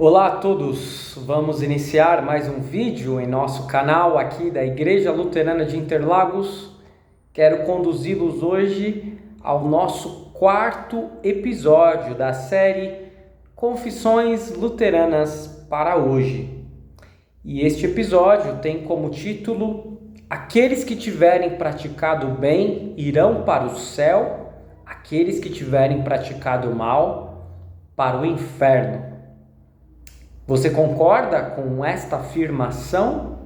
Olá a todos, vamos iniciar mais um vídeo em nosso canal aqui da Igreja Luterana de Interlagos. Quero conduzi-los hoje ao nosso quarto episódio da série Confissões Luteranas para hoje. E este episódio tem como título: Aqueles que tiverem praticado o bem irão para o céu, aqueles que tiverem praticado o mal para o inferno. Você concorda com esta afirmação?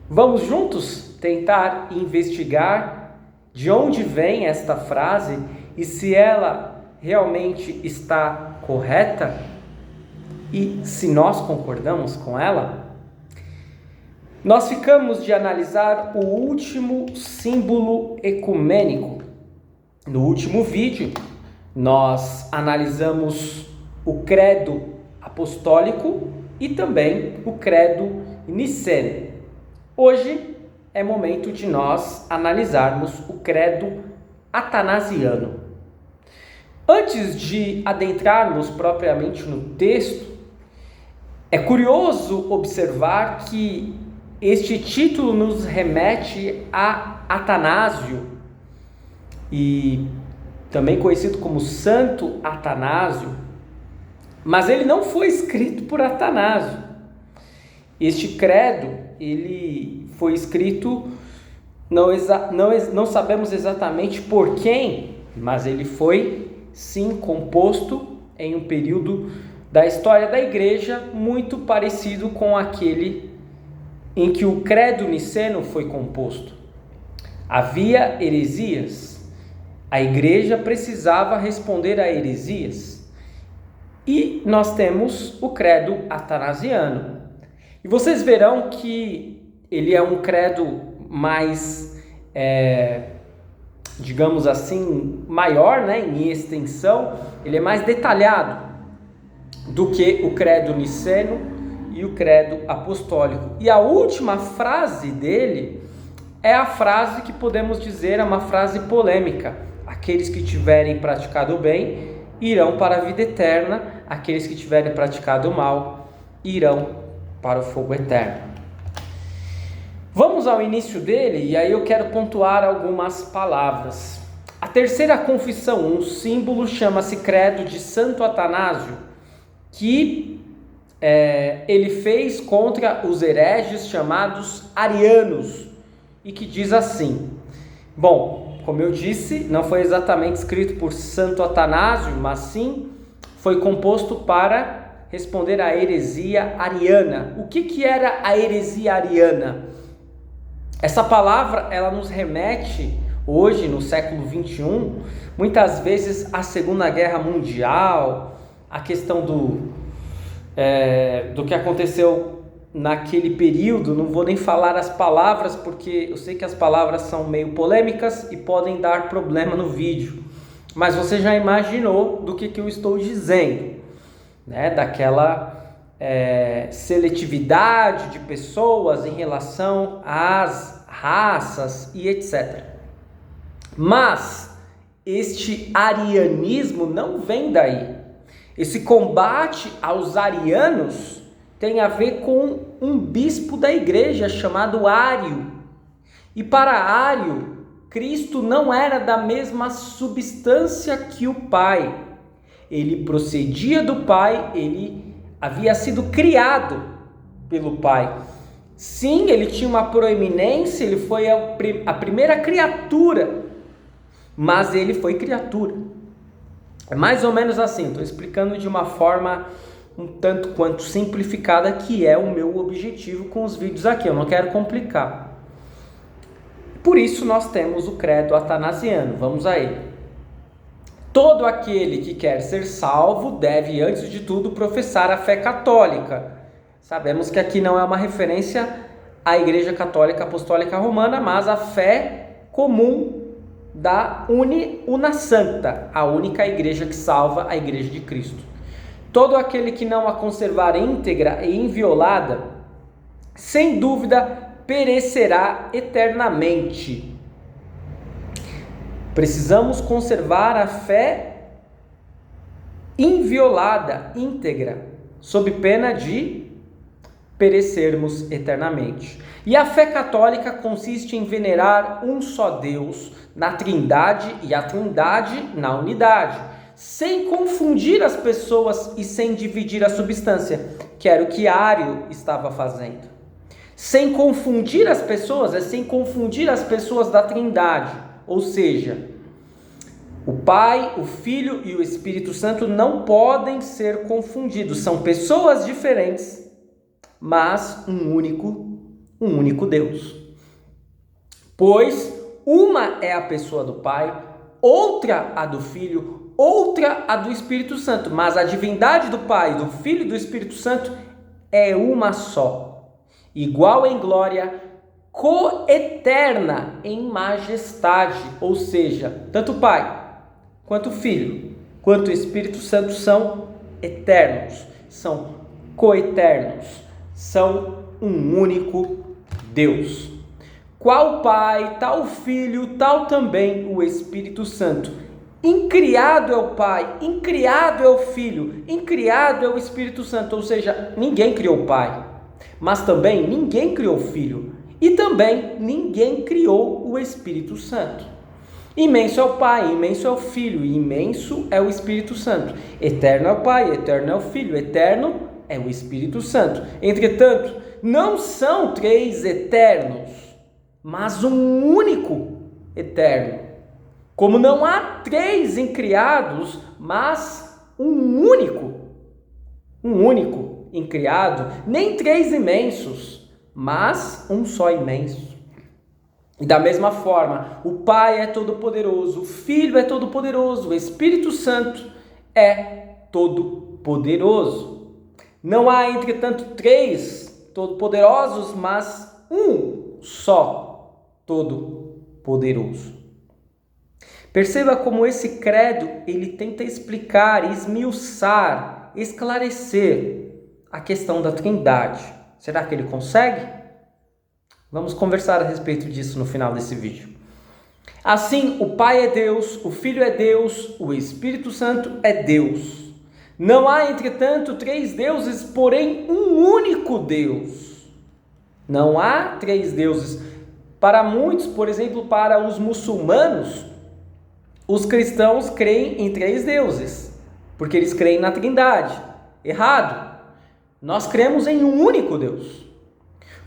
Vamos juntos tentar investigar de onde vem esta frase e se ela realmente está correta e se nós concordamos com ela. Nós ficamos de analisar o último símbolo ecumênico. No último vídeo, nós analisamos o credo apostólico e também o credo niceno. Hoje é momento de nós analisarmos o credo atanasiano. Antes de adentrarmos propriamente no texto, é curioso observar que este título nos remete a Atanásio, e também conhecido como Santo Atanásio, mas ele não foi escrito por Atanásio. Este credo, ele foi escrito, não sabemos exatamente por quem, mas ele foi sim composto em um período da história da igreja muito parecido com aquele em que o credo niceno foi composto. Havia heresias, a igreja precisava responder a heresias. E nós temos o credo atanasiano. E vocês verão que ele é um credo mais, digamos assim, maior, em extensão. Ele é mais detalhado do que o credo niceno e o credo apostólico. E a última frase dele é a frase que podemos dizer é uma frase polêmica. Aqueles que tiverem praticado o bem irão para a vida eterna, aqueles que tiverem praticado o mal irão para o fogo eterno. Vamos ao início dele, e aí eu quero pontuar algumas palavras. A terceira confissão, um símbolo, chama-se Credo de Santo Atanásio, que ele fez contra os hereges chamados arianos, e que diz assim. Bom, como eu disse, não foi exatamente escrito por Santo Atanásio, mas sim foi composto para responder à heresia ariana. O que era a heresia ariana? Essa palavra, ela nos remete hoje, no século XXI, muitas vezes à Segunda Guerra Mundial, a questão do que aconteceu naquele período. Não vou nem falar as palavras, porque eu sei que as palavras são meio polêmicas e podem dar problema no vídeo. Mas você já imaginou do que eu estou dizendo, daquela seletividade de pessoas em relação às raças e etc. Mas este arianismo não vem daí. Esse combate aos arianos tem a ver com um bispo da igreja chamado Ário. E para Ário, Cristo não era da mesma substância que o Pai. Ele procedia do Pai, ele havia sido criado pelo Pai. Sim, ele tinha uma proeminência, ele foi a primeira criatura, mas ele foi criatura. É mais ou menos assim, estou explicando de uma forma um tanto quanto simplificada, que é o meu objetivo com os vídeos aqui, eu não quero complicar. Por isso nós temos o credo atanasiano, vamos a ele. Todo aquele que quer ser salvo deve, antes de tudo, professar a fé católica. Sabemos que aqui não é uma referência à Igreja Católica Apostólica Romana, mas a fé comum da Una Santa, a única igreja que salva, a Igreja de Cristo. Todo aquele que não a conservar íntegra e inviolada, sem dúvida, perecerá eternamente. Precisamos conservar a fé inviolada, íntegra. sob pena de perecermos eternamente. E a fé católica consiste em venerar um só Deus na Trindade e a Trindade na unidade, sem confundir as pessoas e sem dividir a substância, que era o que Ário estava fazendo. Sem confundir as pessoas, sem confundir as pessoas da Trindade, ou seja, o Pai, o Filho e o Espírito Santo não podem ser confundidos, são pessoas diferentes, mas um único Deus. Pois uma é a pessoa do Pai, outra a do Filho, outra a do Espírito Santo, mas a divindade do Pai, do Filho e do Espírito Santo é uma só, igual em glória, coeterna em majestade, ou seja, tanto o Pai, quanto o Filho, quanto o Espírito Santo são eternos, são coeternos, são um único Deus. Qual Pai, tal Filho, tal também o Espírito Santo. Incriado é o Pai, incriado é o Filho, incriado é o Espírito Santo, ou seja, ninguém criou o Pai, mas também ninguém criou o Filho, e também ninguém criou o Espírito Santo. Imenso é o Pai, imenso é o Filho, e imenso é o Espírito Santo. Eterno é o Pai, eterno é o Filho, eterno é o Espírito Santo. Entretanto, não são três eternos, mas um único eterno. Como não há três incriados, mas um único incriado, nem três imensos, mas um só imenso. E da mesma forma, o Pai é todo-poderoso, o Filho é todo-poderoso, o Espírito Santo é todo-poderoso. Não há, entretanto, três todo-poderosos, mas um só todo-poderoso. Perceba como esse credo ele tenta explicar, esmiuçar, esclarecer a questão da Trindade. Será que ele consegue? Vamos conversar a respeito disso no final desse vídeo. Assim, o Pai é Deus, o Filho é Deus, o Espírito Santo é Deus. Não há, entretanto, três deuses, porém um único Deus. Não há três deuses. Para muitos, por exemplo, para os muçulmanos, os cristãos creem em três deuses, porque eles creem na Trindade. Errado. Nós cremos em um único Deus.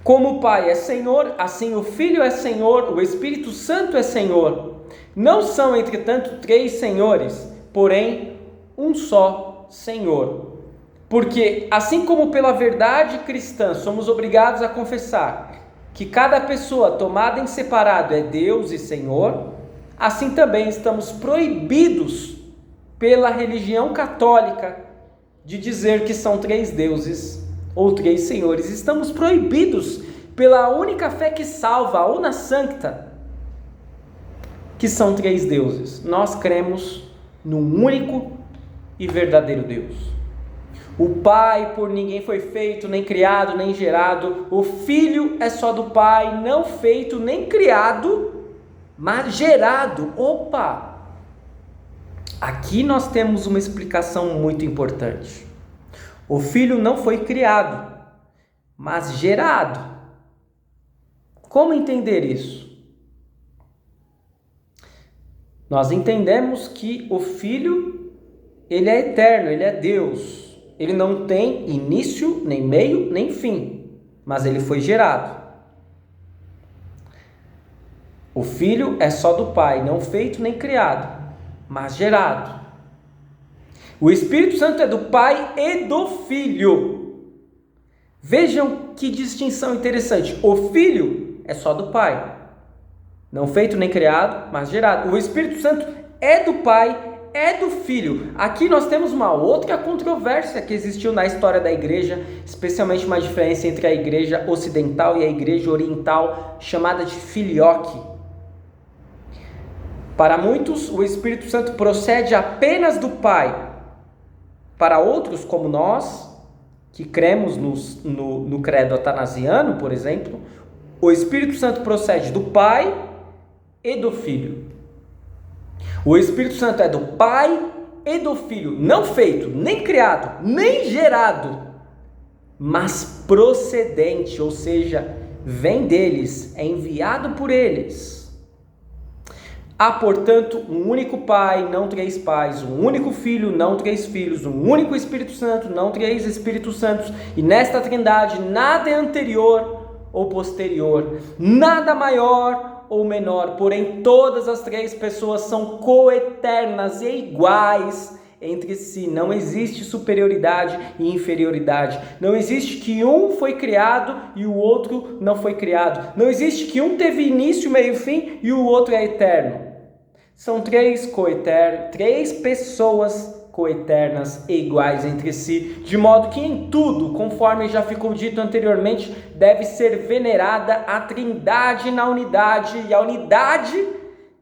Como o Pai é Senhor, assim o Filho é Senhor, o Espírito Santo é Senhor. Não são, entretanto, três senhores, porém um só Senhor. Porque, assim como pela verdade cristã somos obrigados a confessar que cada pessoa tomada em separado é Deus e Senhor, assim também estamos proibidos pela religião católica de dizer que são três deuses ou três senhores. Estamos proibidos pela única fé que salva, a una sancta, que são três deuses. Nós cremos num único e verdadeiro Deus. O Pai por ninguém foi feito, nem criado, nem gerado. O Filho é só do Pai, não feito, nem criado, mas gerado. Opa! Aqui nós temos uma explicação muito importante. O Filho não foi criado, mas gerado. Como entender isso? Nós entendemos que o Filho, ele é eterno, ele é Deus. Ele não tem início, nem meio, nem fim, mas ele foi gerado. O Filho é só do Pai, não feito nem criado, mas gerado. O Espírito Santo é do Pai e do Filho. Vejam que distinção interessante. O Filho é só do Pai, não feito nem criado, mas gerado. O Espírito Santo é do Pai, é do Filho. Aqui nós temos uma outra controvérsia que existiu na história da igreja, especialmente uma diferença entre a igreja ocidental e a igreja oriental, chamada de filioque. Para muitos, o Espírito Santo procede apenas do Pai. Para outros, como nós, que cremos no credo atanasiano, por exemplo, o Espírito Santo procede do Pai e do Filho. O Espírito Santo é do Pai e do Filho, não feito, nem criado, nem gerado, mas procedente, ou seja, vem deles, é enviado por eles. Há, portanto, um único Pai, não três pais, um único Filho, não três filhos, um único Espírito Santo, não três Espíritos Santos, e nesta Trindade nada é anterior ou posterior, nada maior ou menor, porém todas as três pessoas são coeternas e iguais entre si. Não existe superioridade e inferioridade. Não existe que um foi criado e o outro não foi criado. Não existe que um teve início, meio e fim e o outro é eterno. São três pessoas coeternas e iguais entre si, de modo que em tudo, conforme já ficou dito anteriormente, deve ser venerada a Trindade na unidade e a unidade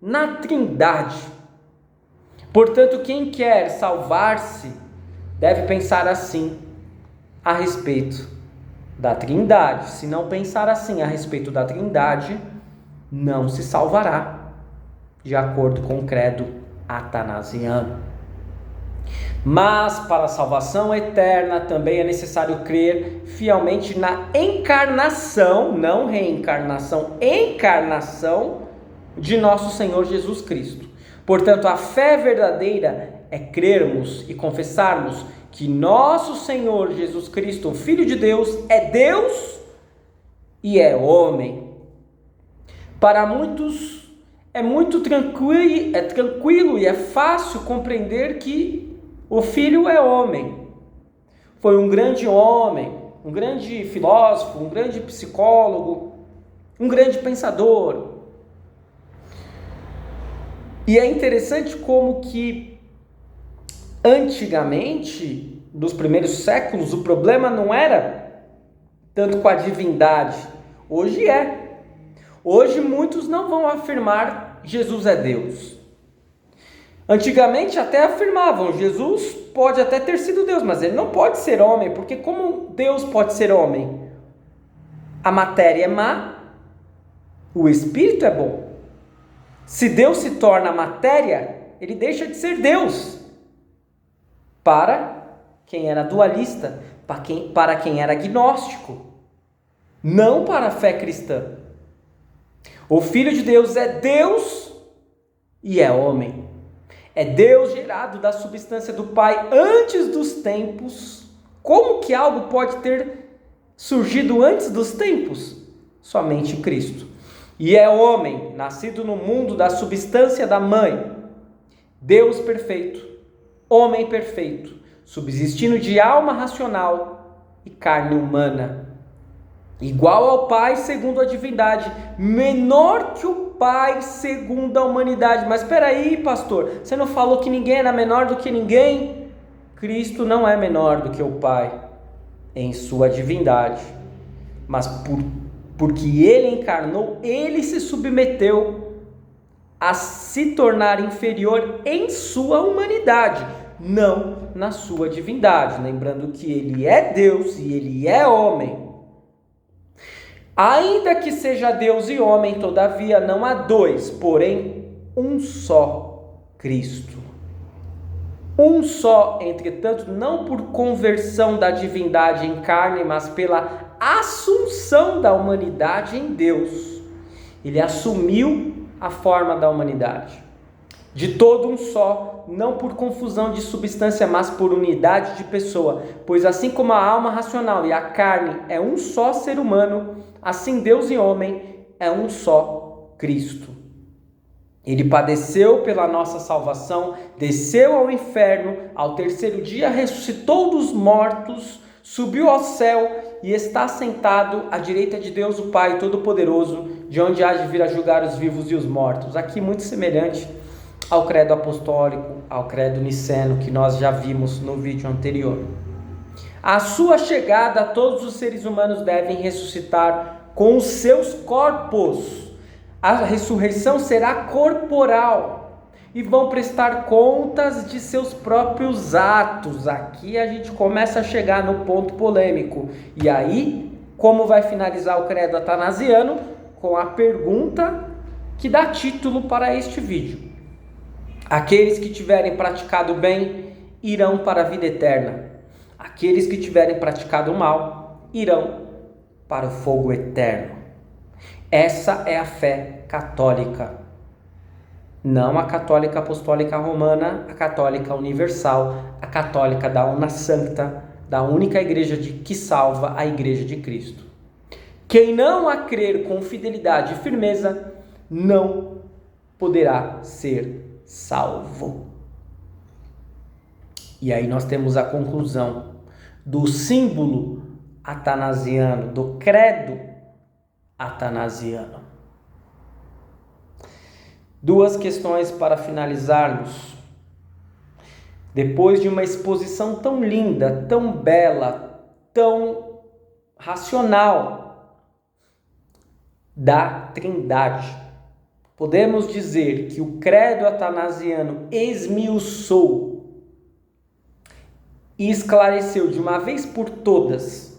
na Trindade. Portanto, quem quer salvar-se deve pensar assim a respeito da Trindade. Se não pensar assim a respeito da Trindade, não se salvará, de acordo com o credo atanasiano. Mas para a salvação eterna também é necessário crer fielmente na encarnação, não reencarnação, encarnação de nosso Senhor Jesus Cristo. Portanto, a fé verdadeira é crermos e confessarmos que nosso Senhor Jesus Cristo, o Filho de Deus, é Deus e é homem. Para muitos é muito tranquilo e é fácil compreender que o Filho é homem. Foi um grande homem, um grande filósofo, um grande psicólogo, um grande pensador. E é interessante como que antigamente, nos primeiros séculos, o problema não era tanto com a divindade. Hoje é. Hoje muitos não vão afirmar Jesus é Deus. Antigamente até afirmavam, Jesus pode até ter sido Deus, mas ele não pode ser homem, porque como Deus pode ser homem? A matéria é má, o espírito é bom. Se Deus se torna matéria, ele deixa de ser Deus. Para quem era dualista, para quem era agnóstico, não para a fé cristã. O Filho de Deus é Deus e é homem. É Deus gerado da substância do Pai antes dos tempos. Como que algo pode ter surgido antes dos tempos? Somente Cristo. E é homem, nascido no mundo da substância da mãe. Deus perfeito, homem perfeito, subsistindo de alma racional e carne humana. Igual ao Pai segundo a divindade, menor que o Pai segundo a humanidade. Mas espera aí, pastor, você não falou que ninguém era menor do que ninguém? Cristo não é menor do que o Pai em sua divindade, mas porque ele encarnou, ele se submeteu a se tornar inferior em sua humanidade, não na sua divindade. Lembrando que ele é Deus e ele é homem. Ainda que seja Deus e homem, todavia não há dois, porém um só Cristo. Um só, entretanto, não por conversão da divindade em carne, mas pela assunção da humanidade em Deus. Ele assumiu a forma da humanidade. De todo um só, não por confusão de substância, mas por unidade de pessoa. Pois assim como a alma racional e a carne é um só ser humano, assim Deus e homem é um só Cristo. Ele padeceu pela nossa salvação, desceu ao inferno, ao terceiro dia ressuscitou dos mortos, subiu ao céu e está sentado à direita de Deus o Pai Todo-Poderoso, de onde há de vir a julgar os vivos e os mortos. Aqui muito semelhante ao credo apostólico, ao credo niceno, que nós já vimos no vídeo anterior. À sua chegada, todos os seres humanos devem ressuscitar com os seus corpos. A ressurreição será corporal e vão prestar contas de seus próprios atos. Aqui a gente começa a chegar no ponto polêmico. E aí, como vai finalizar o credo atanasiano? Com a pergunta que dá título para este vídeo. Aqueles que tiverem praticado o bem irão para a vida eterna. Aqueles que tiverem praticado o mal irão para o fogo eterno. Essa é a fé católica. Não a católica apostólica romana, a católica universal, a católica da Una Sancta, da única igreja que salva, a Igreja de Cristo. Quem não a crer com fidelidade e firmeza, não poderá ser salvo. E aí nós temos a conclusão do símbolo atanasiano, do credo atanasiano. Duas questões para finalizarmos. Depois de uma exposição tão linda, tão bela, tão racional da Trindade, podemos dizer que o credo atanasiano esmiuçou e esclareceu de uma vez por todas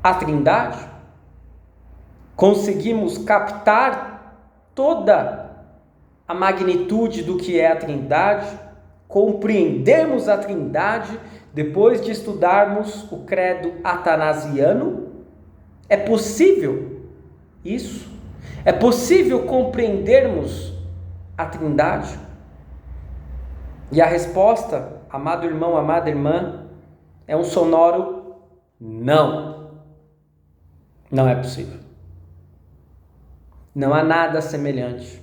a Trindade? Conseguimos captar toda a magnitude do que é a Trindade? Compreendemos a Trindade depois de estudarmos o credo atanasiano? É possível isso? É possível compreendermos a Trindade? E a resposta, amado irmão, amada irmã, é um sonoro não. Não é possível. Não há nada semelhante.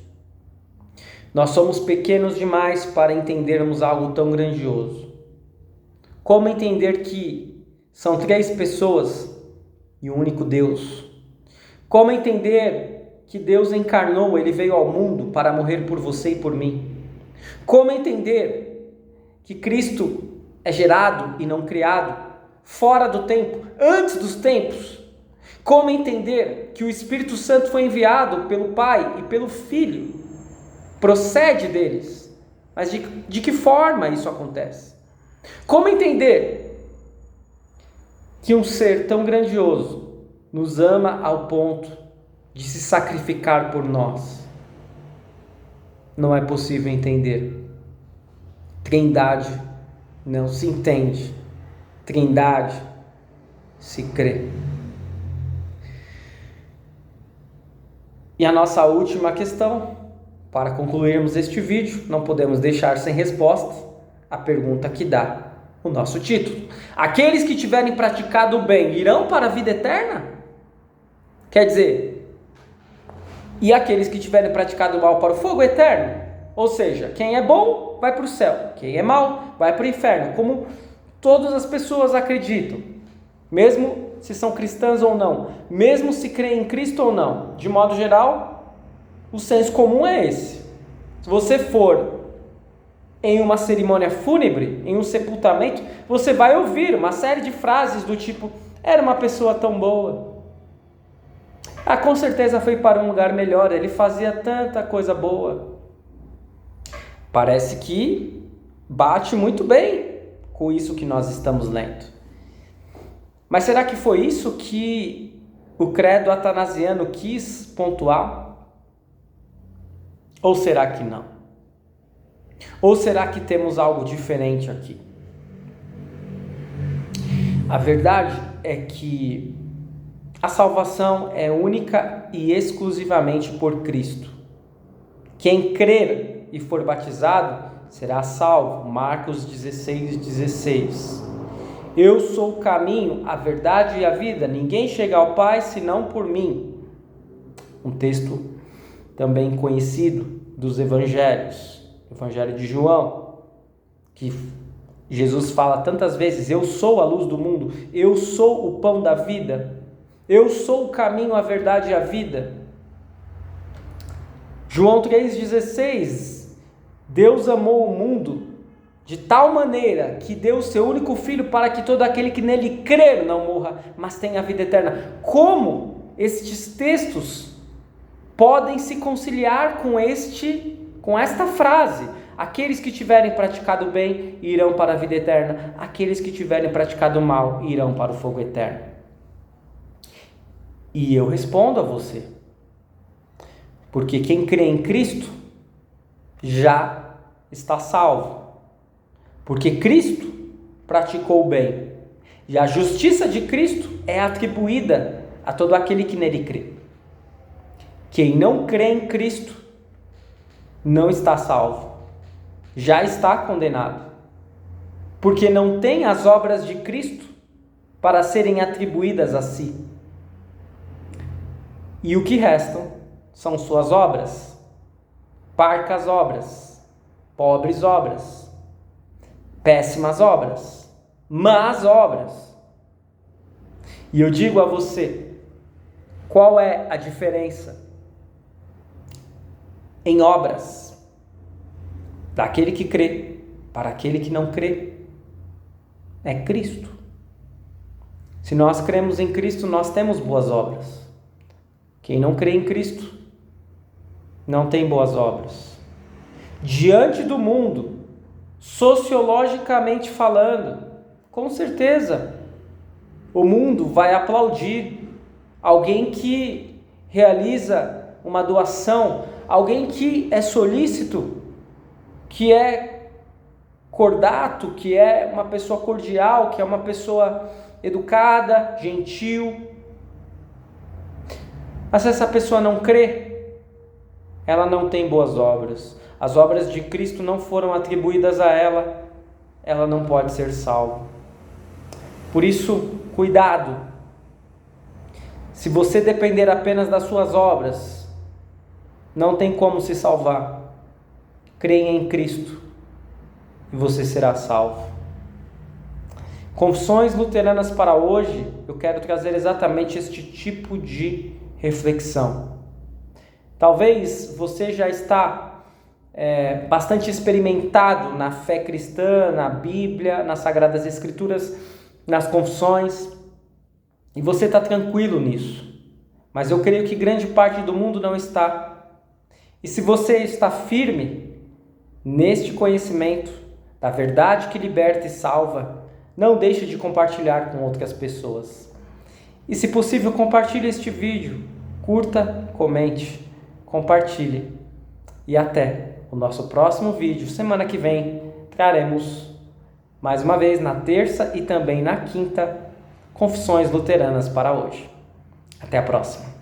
Nós somos pequenos demais para entendermos algo tão grandioso. Como entender que são 3 pessoas e um único Deus? Como entender que Deus encarnou, Ele veio ao mundo para morrer por você e por mim? Como entender que Cristo é gerado e não criado, fora do tempo, antes dos tempos? Como entender que o Espírito Santo foi enviado pelo Pai e pelo Filho? Procede deles. Mas de que forma isso acontece? Como entender que um ser tão grandioso nos ama ao ponto de se sacrificar por nós? Não é possível entender. Trindade não se entende. Trindade se crê. E a nossa última questão, para concluirmos este vídeo, não podemos deixar sem resposta a pergunta que dá o nosso título. Aqueles que tiverem praticado o bem irão para a vida eterna? Quer dizer, e aqueles que tiverem praticado o mal para o fogo eterno? Ou seja, quem é bom vai para o céu, quem é mau vai para o inferno, como todas as pessoas acreditam, mesmo se são cristãs ou não, mesmo se creem em Cristo ou não. De modo geral, o senso comum é esse. Se você for em uma cerimônia fúnebre, em um sepultamento, você vai ouvir uma série de frases do tipo: era uma pessoa tão boa, com certeza foi para um lugar melhor, ele fazia tanta coisa boa. Parece que bate muito bem com isso que nós estamos lendo. Mas será que foi isso que o credo atanasiano quis pontuar? Ou será que não? Ou será que temos algo diferente aqui? A verdade é que a salvação é única e exclusivamente por Cristo. Quem crer e for batizado será salvo. Marcos 16:16. Eu sou o caminho, a verdade e a vida. Ninguém chega ao Pai senão por mim. Um texto também conhecido dos evangelhos. Evangelho de João, que Jesus fala tantas vezes: eu sou a luz do mundo, eu sou o pão da vida, eu sou o caminho, a verdade e a vida. João 3,16, Deus amou o mundo de tal maneira que deu o seu único Filho para que todo aquele que nele crer não morra, mas tenha a vida eterna. Como estes textos podem se conciliar com esta frase? Aqueles que tiverem praticado o bem irão para a vida eterna, aqueles que tiverem praticado o mal irão para o fogo eterno. E eu respondo a você, porque quem crê em Cristo já está salvo. Porque Cristo praticou o bem. E a justiça de Cristo é atribuída a todo aquele que nele crê. Quem não crê em Cristo não está salvo. Já está condenado. Porque não tem as obras de Cristo para serem atribuídas a si. E o que restam são suas obras. Parcas obras, pobres obras, péssimas obras, más obras. E eu digo a você, qual é a diferença em obras daquele que crê para aquele que não crê? É Cristo. Se nós cremos em Cristo, nós temos boas obras. Quem não crê em Cristo não tem boas obras. Diante do mundo, sociologicamente falando, com certeza, o mundo vai aplaudir alguém que realiza uma doação, alguém que é solícito, que é cordato, que é uma pessoa cordial, que é uma pessoa educada, gentil. Mas se essa pessoa não crê, ela não tem boas obras. As obras de Cristo não foram atribuídas a ela, ela não pode ser salva. Por isso, cuidado. Se você depender apenas das suas obras, não tem como se salvar. Creia em Cristo e você será salvo. Confissões luteranas para hoje, eu quero trazer exatamente este tipo de reflexão. Talvez você já está bastante experimentado na fé cristã, na Bíblia, nas Sagradas Escrituras, nas confissões, e você está tranquilo nisso. Mas eu creio que grande parte do mundo não está. E se você está firme neste conhecimento da verdade que liberta e salva, não deixe de compartilhar com outras pessoas. E se possível, compartilhe este vídeo, curta, comente, compartilhe. E até o nosso próximo vídeo. Semana que vem traremos, mais uma vez, na terça e também na quinta, Confissões Luteranas para hoje. Até a próxima.